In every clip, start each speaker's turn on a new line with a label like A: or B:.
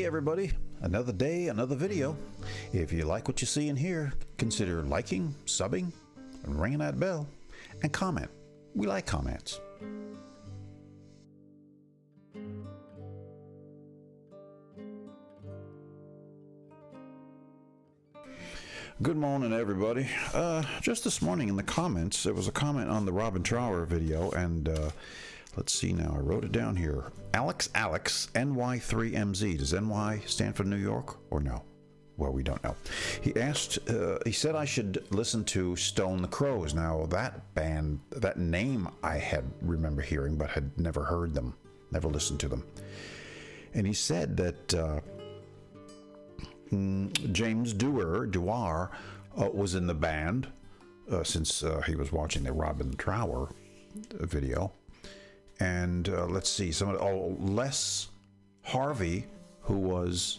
A: everybody, another day, another video. If you like what you see and hear, consider liking, subbing, and ringing that bell, and comment. We like comments. Good morning, everybody. Just this morning in the comments, there was a comment on the Robin Trower video, and let's see now, I wrote it down here. Alex, NY3MZ. Does NY stand for New York or no? Well, we don't know. He asked, he said I should listen to Stone the Crows. Now, that band, that name I remember hearing, but had never heard them, never listened to them. And he said that James Dewar was in the band since he was watching the Robin Trower video. And let's see, Les Harvey, who was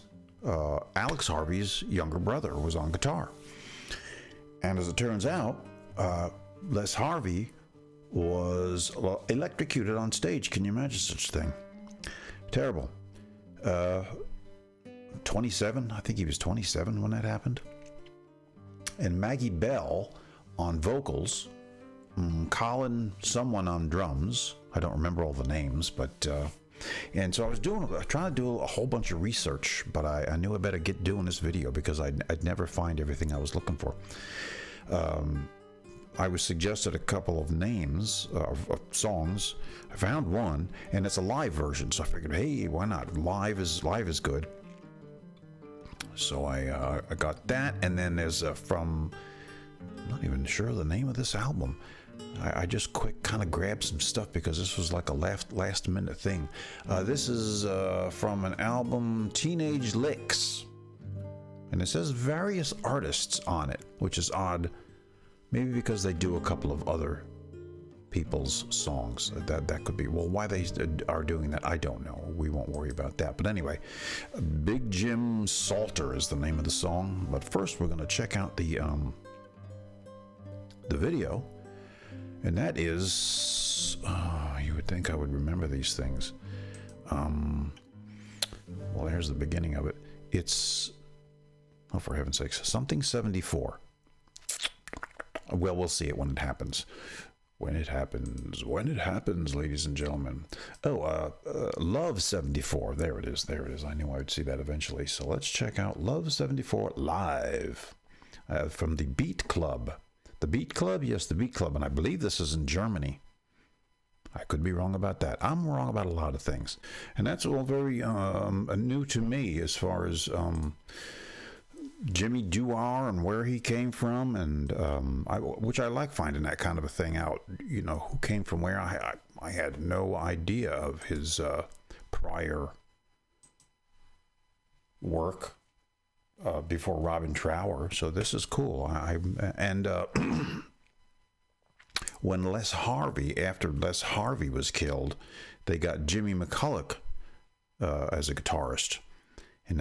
A: Alex Harvey's younger brother, was on guitar. And as it turns out, Les Harvey was electrocuted on stage. Can you imagine such a thing? Terrible. 27, I think he was 27 when that happened. And Maggie Bell on vocals, Colin someone on drums. I don't remember all the names, but and so I was trying to do a whole bunch of research, but I knew I better get doing this video because I'd never find everything I was looking for. I was suggested a couple of names of songs. I found one, and it's a live version, so I figured, hey, why not? Live is good. So I got that, and then there's from, I'm not even sure the name of this album. I just quick kind of grabbed some stuff because this was like a last minute thing. This is from an album, Teenage Licks, and it says various artists on it, which is odd. Maybe because they do a couple of other people's songs. That could be. Well, why they are doing that, I don't know. We won't worry about that. But anyway, Big Jim Salter is the name of the song. But first, we're going to check out the video, and that is. You would think I would remember these things. Well, here's the beginning of it. It's, oh, for heaven's sakes, something 74. Well, we'll see it when it happens. When it happens, ladies and gentlemen. Oh, Love 74. There it is. I knew I would see that eventually. So let's check out Love 74 live from the Beat Club. The Beat Club? Yes, the Beat Club. And I believe this is in Germany. I could be wrong about that. I'm wrong about a lot of things. And that's all very new to me as far as Jimmy Dewar and where he came from, and which I like finding that kind of a thing out. You know, who came from where. I had no idea of his prior work before Robin Trower, so this is cool. When Les Harvey, after Les Harvey was killed, they got Jimmy McCulloch as a guitarist. And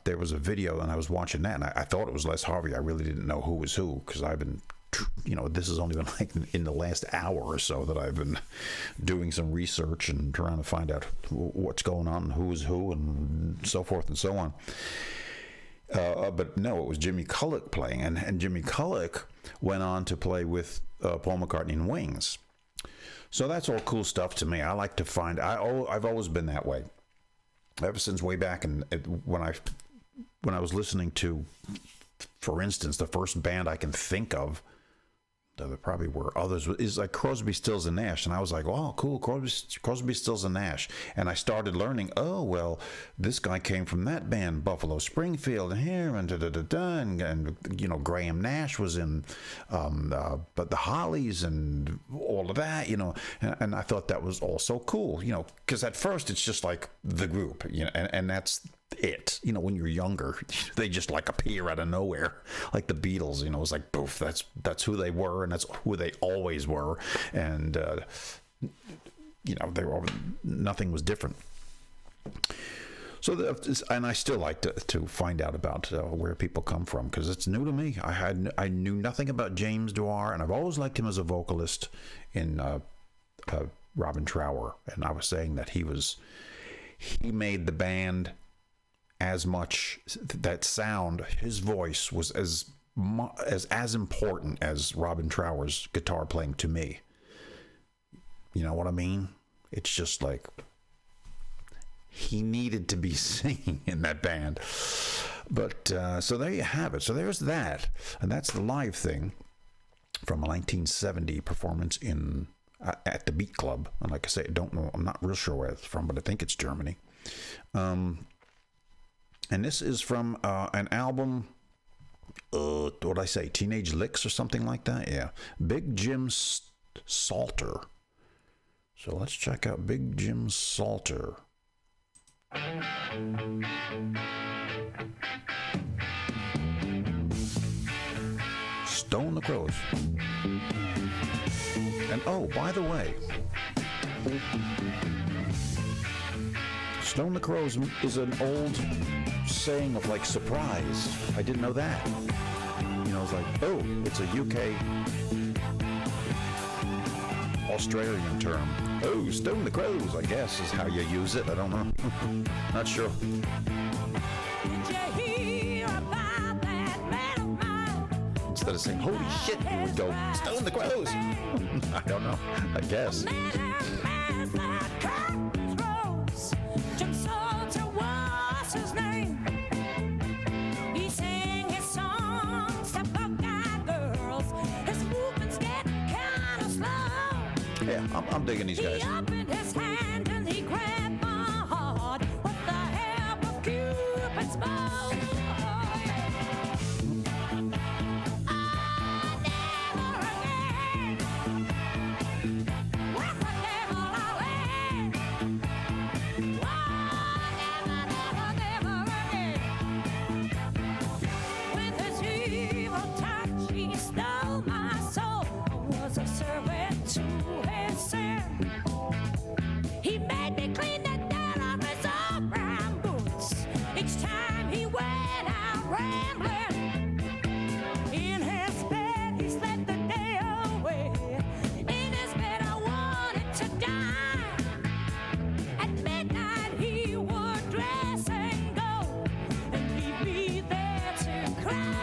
A: there was a video, and I was watching that, and I thought it was Les Harvey. I really didn't know who was who, because I've been, this has only been like in the last hour or so that I've been doing some research and trying to find out what's going on, and who is who, and so forth and so on. But no, it was Jimmy Culloch playing, and Jimmy Culloch went on to play with Paul McCartney and Wings. So that's all cool stuff to me. I like to find. I've always been that way. Ever since way back when I was listening to, for instance, the first band I can think of, there probably were others, is like Crosby, Stills and Nash, and I was like, oh, cool, Crosby, Stills and Nash, and I started learning. Oh, well, this guy came from that band, Buffalo Springfield, and here, and and Graham Nash was in, but the Hollies and all of that, and I thought that was also cool, because at first it's just like the group, and that's it. When you're younger, they just like appear out of nowhere, like the Beatles. It's like poof, that's who they were, and that's who they always were, and they were, nothing was different. So, and I still like to find out about where people come from, because it's new to me. I knew nothing about James Dewar, and I've always liked him as a vocalist in Robin Trower, and I was saying that he made the band as much that sound. His voice was as important as Robin Trower's guitar playing to me. You know what I mean? It's just like he needed to be singing in that band. But so there you have it. So there's that, and that's the live thing from a 1970 performance in at the Beat Club. And like I say, I don't know. I'm not real sure where it's from, but I think it's Germany. And this is from an album. What did I say? Teenage Licks or something like that? Yeah. Big Jim Salter. So let's check out Big Jim Salter. Stone the Crows. And oh, by the way, Stone the Crows is an old saying of like surprise. I didn't know that. You know, it's like, oh, it's a UK Australian term. Oh, Stone the Crows, I guess, is how you use it. I don't know. Not sure. Instead of saying, holy shit, you would go, Stone the Crows. I don't know. I guess.
B: Jim Salter was his name. He sang his songs to Buckeye girls. His movements get kind of slow.
A: Yeah, I'm digging these guys.
B: He opened his hand and he grabbed my heart with the help of Cupid's bow. He made me clean the dirt off his old brown boots each time he went out rambling. In his bed, he slept the day away. In his bed, I wanted to die. At midnight, he would dress and go and leave me there to cry.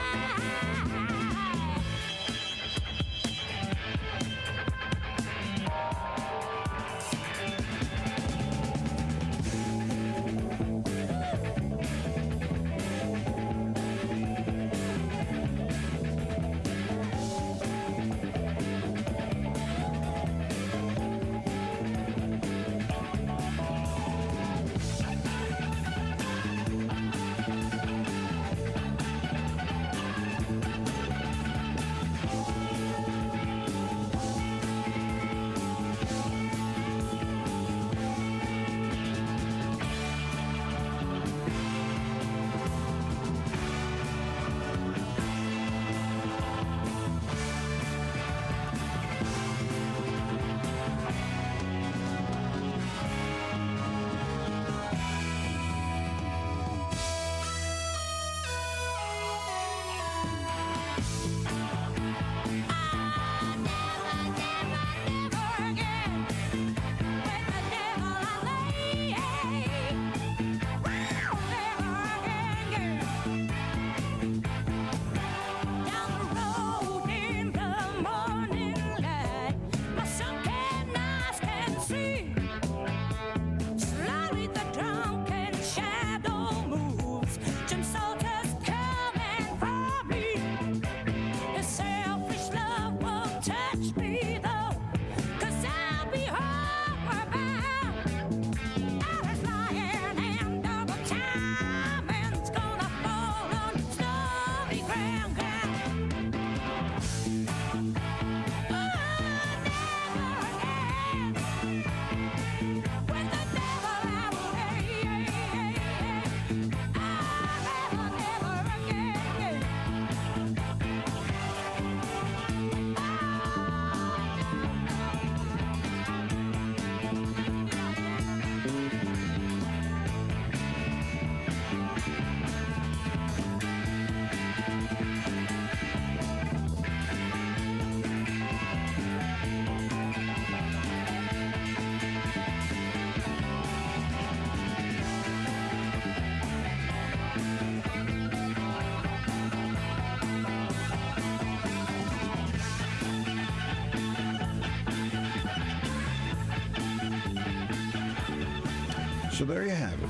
A: So there you have it.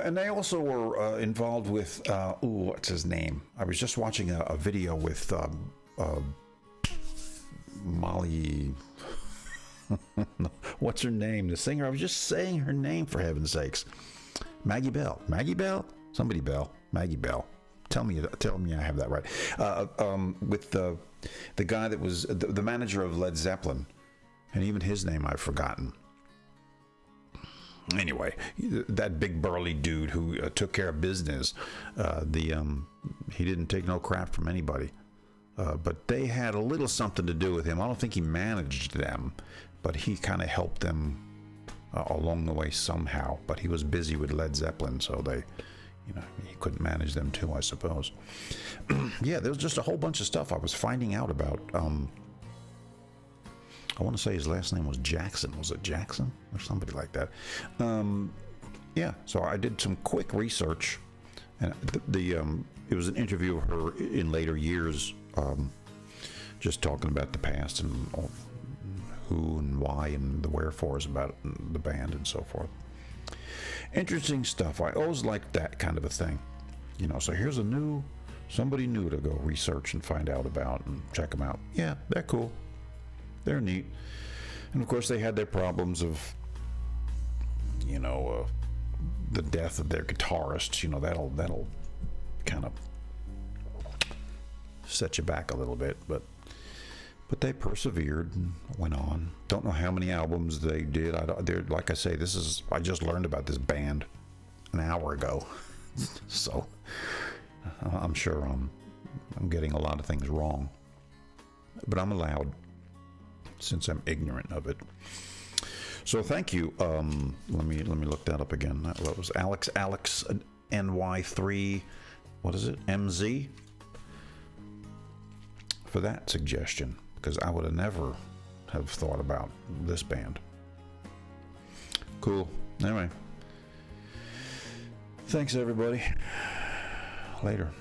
A: And they also were involved with, what's his name? I was just watching a video with Molly. What's her name? The singer. I was just saying her name, for heaven's sakes. Maggie Bell. Maggie Bell? Somebody Bell. Maggie Bell. Tell me I have that right. With the guy that was the manager of Led Zeppelin, and even his name I've forgotten. Anyway, that big burly dude who took care of business, he didn't take no crap from anybody. But they had a little something to do with him. I don't think he managed them, but he kind of helped them along the way somehow. But he was busy with Led Zeppelin, so he couldn't manage them too, I suppose. Yeah, there was just a whole bunch of stuff I was finding out about. I want to say his last name was Jackson. Was it Jackson or somebody like that? Yeah, so I did some quick research, and it was an interview of her in later years, just talking about the past and who and why and the wherefores about the band and so forth. Interesting stuff. I always like that kind of a thing, So here's somebody new to go research and find out about and check them out. Yeah, they're cool. They're neat. And of course they had their problems of the death of their guitarist. That'll kind of set you back a little bit, but they persevered and went on. Don't know how many albums they did. Like I say, I just learned about this band an hour ago. So I'm sure I'm getting a lot of things wrong, but I'm allowed, since I'm ignorant of it. So thank you. Let me look that up again. That was Alex NY3. What is it? MZ? For that suggestion, because I would have never have thought about this band. Cool. Anyway, thanks everybody. Later.